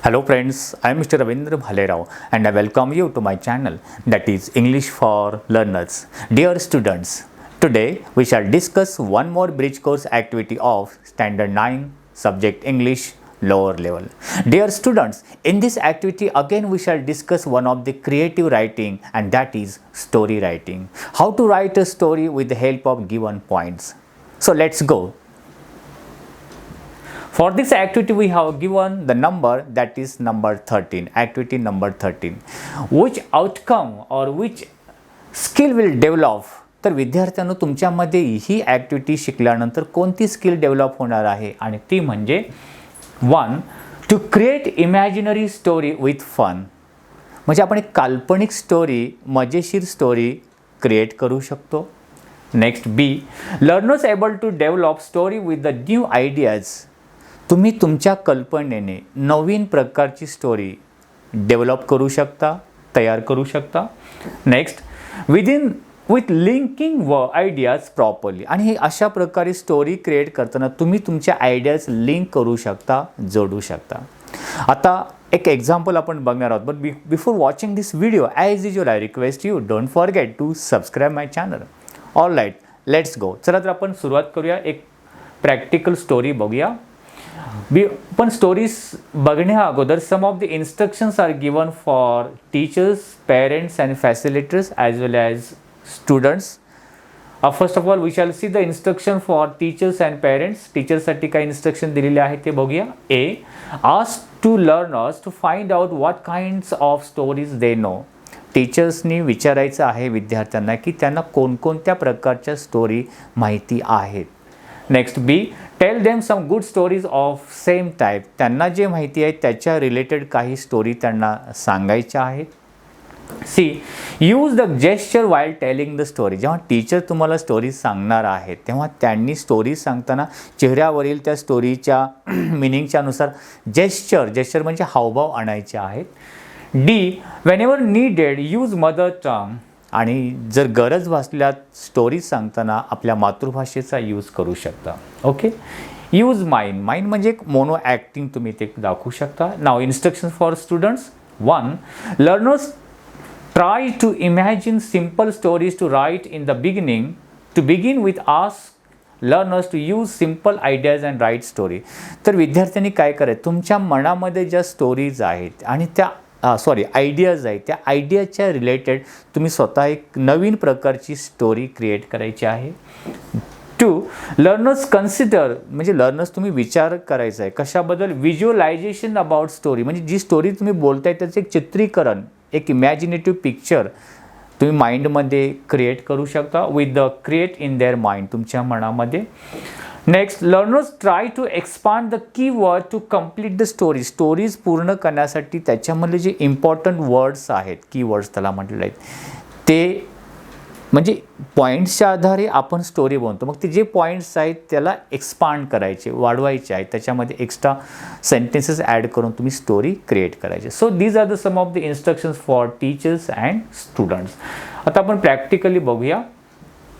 Hello friends, I am Mr. Ravindra Bhalerao and I welcome you to my channel, that is English for Learners. Dear students, today we shall discuss one more bridge course activity of Standard 9 subject English lower level. Dear students, in this activity again we shall discuss one of the creative writing, and that is story writing. How to write a story with the help of given points. So let's go. For this activity we have given the number, that is number 13, activity number 13. Which outcome or which skill will develop? तर विद्यार्थ्यांनो, तुमच्यामध्ये ही activity शिकल्यानंतर कोणती skill develop होणार आहे, आणि ती म्हणजे 1. To create imaginary story with fun. म्हणजे आपण एक काल्पनिक स्टोरी, मजेशीर स्टोरी क्रिएट करू शकतो. Next B. Learners able to develop story with the new ideas. तुम्ही तुमच्या कल्पनेने नवीन प्रकारची स्टोरी डेव्हलप करू शकता, तयार करू शकता. Next with linking ideas properly. आणि हे अशा प्रकारे स्टोरी क्रिएट करताना तुम्ही तुमच्या आयडियाज लिंक करू शकता, जोडू शकता. आता एक एक्झाम्पल आपण बघणार आहोत. But before watching this video, as usual I request you, don't forget to subscribe my channel. All right, let's go. चला तर आपण सुरुवात करूया. एक प्रॅक्टिकल स्टोरी बघूया. पण स्टोरीज बघण्या अगोदर some of the instructions are given for teachers, parents and facilitators as well as students. First of all we shall see the instruction for teachers and parents. टीचर्ससाठी काही इन्स्ट्रक्शन दिलेले आहेत ते बघूया. A. Ask to learners to find out what kinds of stories they know. टीचर्सनी विचारायचं आहे विद्यार्थ्यांना की त्यांना कोणकोणत्या प्रकारच्या स्टोरी माहिती आहेत. Next B. Tell them some good stories of same type. त्यांना जे माहिती आहे त्याच्या रिलेटेड काही स्टोरी त्यांना सांगायच्या आहेत. C. Use the gesture while telling the story. जेव्हा टीचर तुम्हाला स्टोरी सांगणार आहेत तेव्हा त्यांनी स्टोरी सांगताना चेहऱ्यावरील त्या स्टोरीच्या मिनिंगच्या अनुसार जेस्चर म्हणजे हावभाव आणायचे आहेत. D. Whenever needed use mother tongue. आणि जर गरज भासल्यास स्टोरी सांगताना आपल्या मातृभाषेचा यूज करू शकता. ओके. यूज माइंड म्हणजे एक मोनो ॲक्टिंग तुम्ही ते दाखवू शकता. नाव instruction for students. 1. Learners try to imagine simple stories to write in the beginning. To begin with ask learners to use simple ideas and write story. तर विद्यार्थ्यांनी काय करायचं, तुमच्या मनामध्ये ज्या स्टोरीज आहेत आणि त्या आयडियाज आहेत, त्या आयडियाच्या रिलेटेड तुम्ही स्वतः एक नवीन प्रकारची स्टोरी क्रिएट करायची आहे. 2. लर्नर्स कन्सिडर म्हणजे लर्नर्स तुम्ही विचार करायचा आहे कशाबद्दल, व्हिज्युअलायझेशन अबाउट स्टोरी. म्हणजे जी स्टोरी तुम्ही बोलताय त्याचं एक चित्रीकरण, एक इमॅजिनेटिव्ह पिक्चर तुम्ही माइंडमध्ये क्रिएट करू शकता. With the create in their mind, तुमच्या मनामध्ये. Next. Learners try to expand the key word to complete the story. Stories पूर्ण करण्यासाठी त्याच्यामधले जे इम्पॉर्टंट वर्ड्स आहेत, की वर्ड्स त्याला म्हटलेले आहेत, ते म्हणजे पॉईंट्सच्या आधारे आपण स्टोरी बनवतो. मग ते जे पॉईंट्स आहेत त्याला एक्सपांड करायचे, वाढवायचे आहेत, त्याच्यामध्ये एक्स्ट्रा सेंटेन्सेस ॲड करून तुम्ही स्टोरी क्रिएट करायचे. So these are the some of the instructions for teachers and students. आता आपण प्रॅक्टिकली बघूया,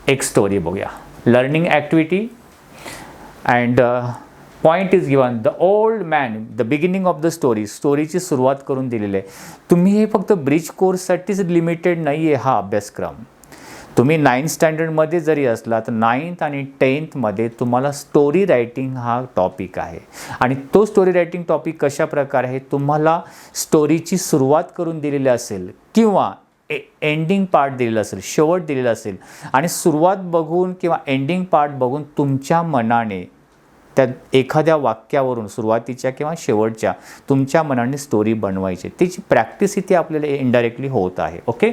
एक स्टोरी बघूया. Learning activity and point is given. The old man, the beginning of the story. स्टोरीची सुरुवात करून दिलेली आहे. तुम्ही हे फक्त ब्रिज कोर्ससाठीच लिमिटेड नाही आहे हा अभ्यासक्रम. तुम्ही 9th स्टँडर्डमध्ये जरी असला तर 9th आणि 10th मध्ये तुम्हाला स्टोरी रायटिंग हा टॉपिक आहे. आणि तो स्टोरी रायटिंग टॉपिक कशा प्रकारे आहे, तुम्हाला स्टोरीची सुरुवात करून दिलेली असेल किंवा एंडिंग पार्ट दिलेला असेल, शेवट दिलेला असेल, आणि सुरुवात बघून किंवा एंडिंग पार्ट बघून तुमच्या मनाने त्या एखाद्या वाक्यावरून सुरुवातीच्या किंवा शेवटच्या तुमच्या मनाने स्टोरी बनवायची. त्याची प्रॅक्टिस इथे आपल्याला इनडायरेक्टली होत आहे. Okay.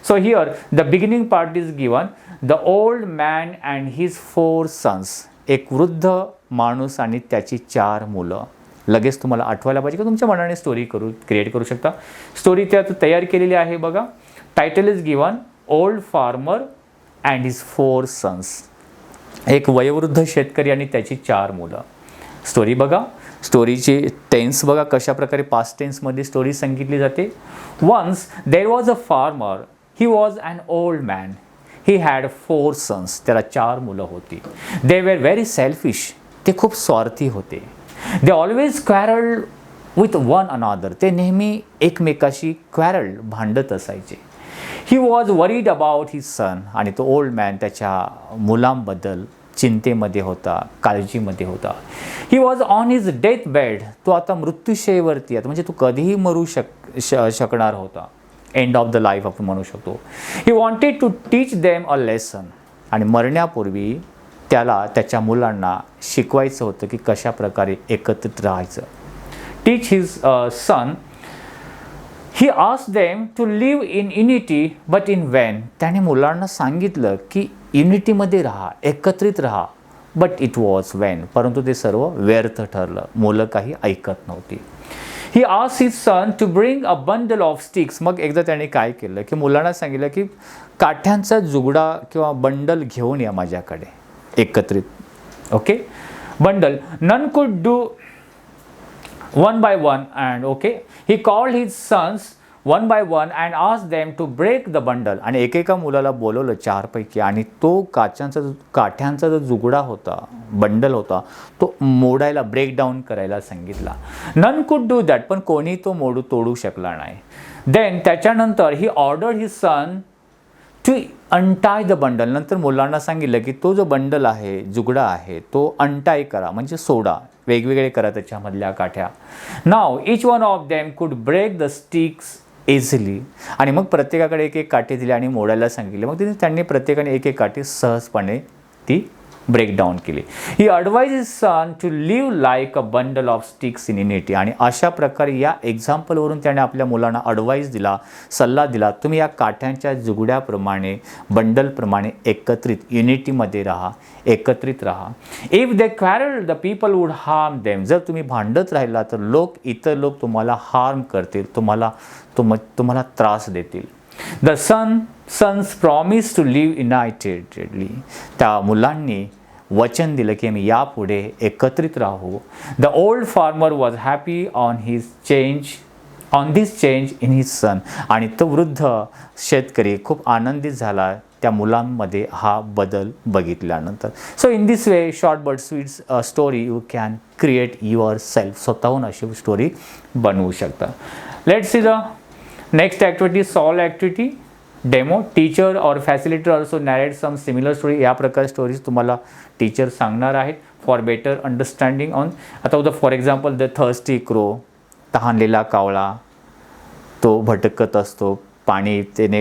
So here the beginning part is given. The old man and his 4 sons. एक वृद्ध माणूस आणि त्याची 4 मुलं. लगेच तुम्हाला आठवायला पाहिजे की तुमच्या मनाने स्टोरी क्रिएट करू शकता. स्टोरी त्यात तयार केलेली आहे बघा. Title is given old farmer and his 4 sons. एक वयोवृद्ध शेतकरी आणि त्याची 4 मुलं. स्टोरी बघा. स्टोरीचे टेन्स बघा कशा प्रकारे पास्ट टेन्समध्ये स्टोरी सांगितली जाते. Once there was a farmer. He was an old man. He had 4 sons. त्याला 4 मुलं होती. They were very selfish. ते खूप स्वार्थी होते. They always quarreled with one another, ते नेहमी एकमेकाशी क्वॅरल, भांडत असायचे. He was worried about his son, आणि तो ओल्ड मॅन त्याच्या मुलांबद्दल चिंतेमध्ये होता, काळजीमध्ये होता. He was on his death bed, तो आता मृत्यूशयेवरती आहे, म्हणजे तो कधीही मरू शकणार होता. एंड ऑफ द लाईफ आपण म्हणू शकतो. He wanted to teach them a lesson, आणि मरण्यापूर्वी त्याला त्याच्या मुलांना शिकवायचं होतं की कशा प्रकारे एकत्रित राहायचं. Teach his son, he asked them to live in unity but in vain, त्याने मुलांना सांगितलं की युनिटीमध्ये राहा, एकत्रित राहा, बट इट वॉज वॅन, परंतु ते सर्व व्यर्थ ठरलं, मुलं काही ऐकत नव्हती. He asked his son to bring a bundle of sticks, मग एकदा त्याने काय केलं की मुलांना सांगितलं की काठ्यांचा जुगडा किंवा बंडल घेऊन या माझ्याकडे एकत्रित. Okay, bundle. नन कुड do one by one, and okay, he called his sons one by one and asked them to break the bundle, आणि एकेका मुलाला बोलवलं चारपैकी, आणि तो काठ्यांचा जो जुगडा होता, बंडल होता, तो मोडायला, ब्रेक डाऊन करायला सांगितला. नन कुड डू दॅट, पण कोणी तो तोडू शकला नाही. देन त्याच्यानंतर he ordered his son to untie the bundle, नंतर मुलांना सांगितलं की तो जो बंडल आहे, जुगडा आहे, तो अनटाय करा, म्हणजे सोडा, वेगवेगळे करा त्याच्यामधल्या काठ्या. नाव इच वन ऑफ देम कुड ब्रेक द स्टिक्स इझिली, आणि मग प्रत्येकाकडे एक एक काठी दिली आणि मोडायला सांगितले. मग त्यांनी प्रत्येकाने एक एक काठी सहजपणे ती ब्रेक डाऊन केली. He advise his son to live like a bundle of sticks in unity, आणि अशा प्रकारे या एक्झाम्पलवरून त्याने आपल्या मुलांना ॲडवाइस दिला, सल्ला दिला, तुम्ही या काठ्यांच्या जुगड्याप्रमाणे, बंडलप्रमाणे एकत्रित युनिटीमध्ये राहा, एकत्रित राहा. If they quarrel the people would harm them, जर तुम्ही भांडत राहिला तर इतर लोक तुम्हाला हार्म करतील, तुम्हाला त्रास देतील. The sons promise to live unitedly, त्या मुलांनी वचन दिलं की आम्ही यापुढे एकत्रित राहू. The old farmer was happy on this change in his son, आणि तो वृद्ध शेतकरी खूप आनंदित झाला त्या मुलांमध्ये हा बदल बघितल्यानंतर. So in this way, short but sweet story you can create yourself, स्वतःहून अशी स्टोरी बनवू शकता. Let's see the next activity, solve activity demo. Teacher और facilitator also narrate some similar story, या प्रकार स्टोरीज तुम्हाला टीचर सांगणार आहेत फॉर बेटर अंडरस्टँडिंग ऑन. आता for example the thirsty crow, तहानलेला कावळा, तो भटकत असतो, पाणी त्याने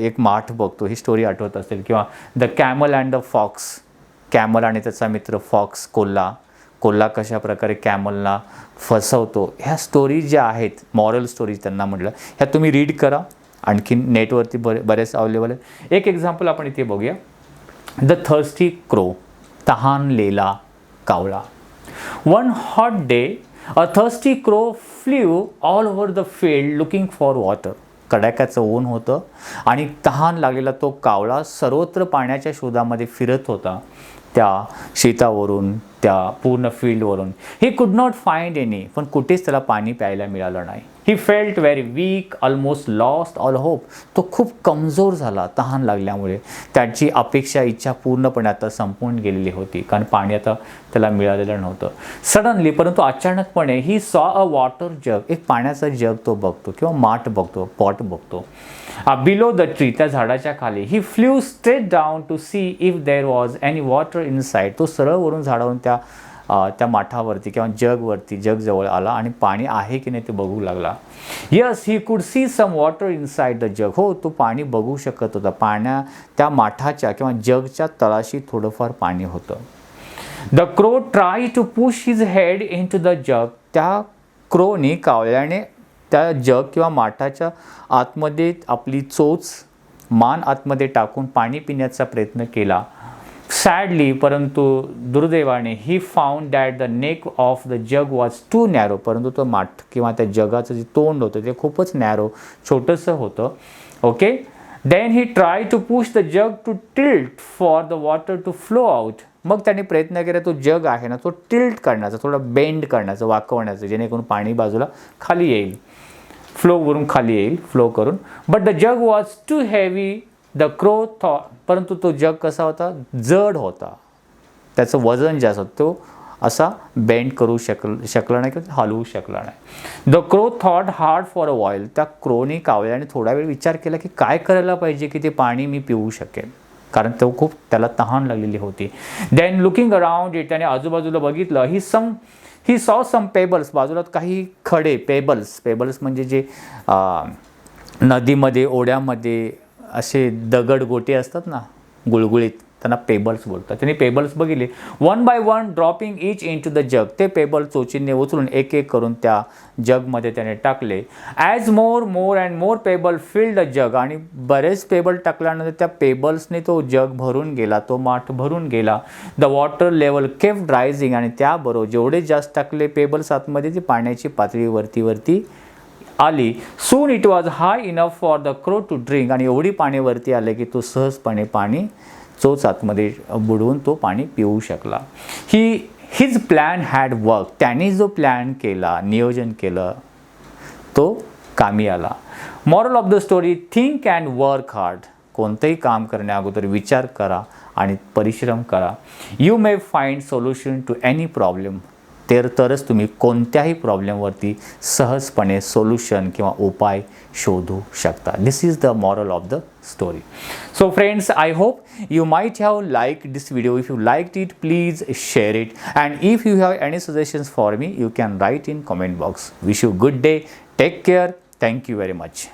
एक माठ बघतो, ही स्टोरी आठवत असेल. किंवा the camel and the fox, camel आणि त्याचा मित्र फॉक्स, कोल्हा कशा प्रकारे कॅमलला फसवतो. ह्या स्टोरीज ज्या आहेत, मॉरल स्टोरीज त्यांना म्हटलं, ह्या तुम्ही रीड करा, आणखीन नेटवरती बरेच अवेलेबल आहे. एक एक्झाम्पल आपण इथे बघूया. द थर्स्टी क्रो, तहानलेला कावळा. One hot day a thirsty crow flew all over the field looking for water, कडाक्याचं ऊन होतं आणि तहान लागलेला तो कावळा सर्वत्र पाण्याच्या शोधामध्ये फिरत होता, त्या शेतावरून, त्या पूर्ण फील्डवरून. He could not find any, पण कुठेच त्याला पाणी प्यायला मिळालं नाही. He felt very weak, almost lost all hope, तो खूप कमजोर झाला तहान लागल्यामुळे. त्याची अपेक्षा, इच्छा पूर्णपणे आता संपून गेलेली होती, कारण पाणी आता त्याला मिळालेलं नव्हतं. सडनली, परंतु अचानकपणे, ही सॉ अ वॉटर जग, एक पाण्याचा जग तो बघतो किंवा माठ बघतो, पॉट बघतो. बिलो द ट्री, त्या झाडाच्या खाली. He flew straight down to see if there was any water inside, तो सरळ वरून झाडावरून त्या माठावरती किंवा जगजवळ आला आणि पाणी आहे की नाही ते बघू लागला. Yes, he could see some water inside the jug, हो तो पाणी बघू शकत होता. त्या माठाच्या किंवा जगच्या तळाशी थोडंफार पाणी होतं. The crow try to push his head into the jug, त्या क्रोनी, कावळ्याने त्या जग किंवा माठाच्या आतमध्ये आपली मान आतमध्ये टाकून पाणी पिण्याचा प्रयत्न केला. सॅडली, परंतु दुर्दैवाने, he found that the neck of the jug was too narrow, परंतु तो माठ किंवा त्या जगाचं जे तोंड होतं ते खूपच नॅरो, छोटंसं होतं. Okay, then he try to push the jug to tilt for the water to flow out, मग त्याने प्रयत्न केला तो जग आहे ना तो टिल्ट करण्याचा, थोडा बेंड करण्याचा, वाकवण्याचा, जेणेकरून पाणी बाजूला खाली येईल, फ्लोवरून खाली येईल, फ्लो करून. But the jug was too heavy, the crow thought, परंतु तो जग कसा होता, जड होता, त्याचं वजन जास्त होतं, तो असा बेंड करू शकला नाही किंवा हलवू शकला नाही. The crow thought hard for a while. त्या क्रोने कावळ्याने थोडा वेळ विचार केला की काय करायला पाहिजे की ते पाणी मी पिऊ शकेल, कारण तो खूप त्याला तहान लागलेली होती. देन लुकिंग अराउंड इट, त्याने आजूबाजूला बघितलं. He saw some pebbles. बाजूला काही खडे, पेबल्स म्हणजे जे नदीमध्ये ओढ्यामध्ये असे दगड गोटे असतात ना गुळगुळीत, त्यांना पेबल्स बोलतात. त्यांनी पेबल्स बघितले. One by one dropping each into the jug. ते पेबल चोचीने उचलून एक एक करून त्या जगमध्ये त्याने टाकले. As more and more payable filled the जग. आणि बरेच पेबल टाकल्यानंतर त्या पेबल्सने तो जग भरून गेला, तो माठ भरून गेला. The water level kept rising. आणि त्याबरोबर जेवढे जास्त टाकले पेबल्स आतमध्ये ती पाण्याची पातळी वरती आली. Soon it was high enough for the crow to drink. आणि एवढी पाणी वरती आले की तो सहजपणे पाणी चोच आतमध्ये बुडवून तो पाणी पिऊ शकला. His plan had work. त्याने जो प्लॅन केला, नियोजन केलं, तो कामी आला. Moral of the story, think and work hard. कोणतंही काम करण्याअगोदर विचार करा आणि परिश्रम करा. You may find solution to any problem. तरच तुम्ही कोणत्याही प्रॉब्लेमवरती सहजपणे सोल्युशन किंवा उपाय शोधू शकता. This is the moral of the story. So friends, I hope you might have liked this video. If you liked it, please share it, and if you have any suggestions for me, you can write in comment box. Wish you good day. Take care. Thank you very much.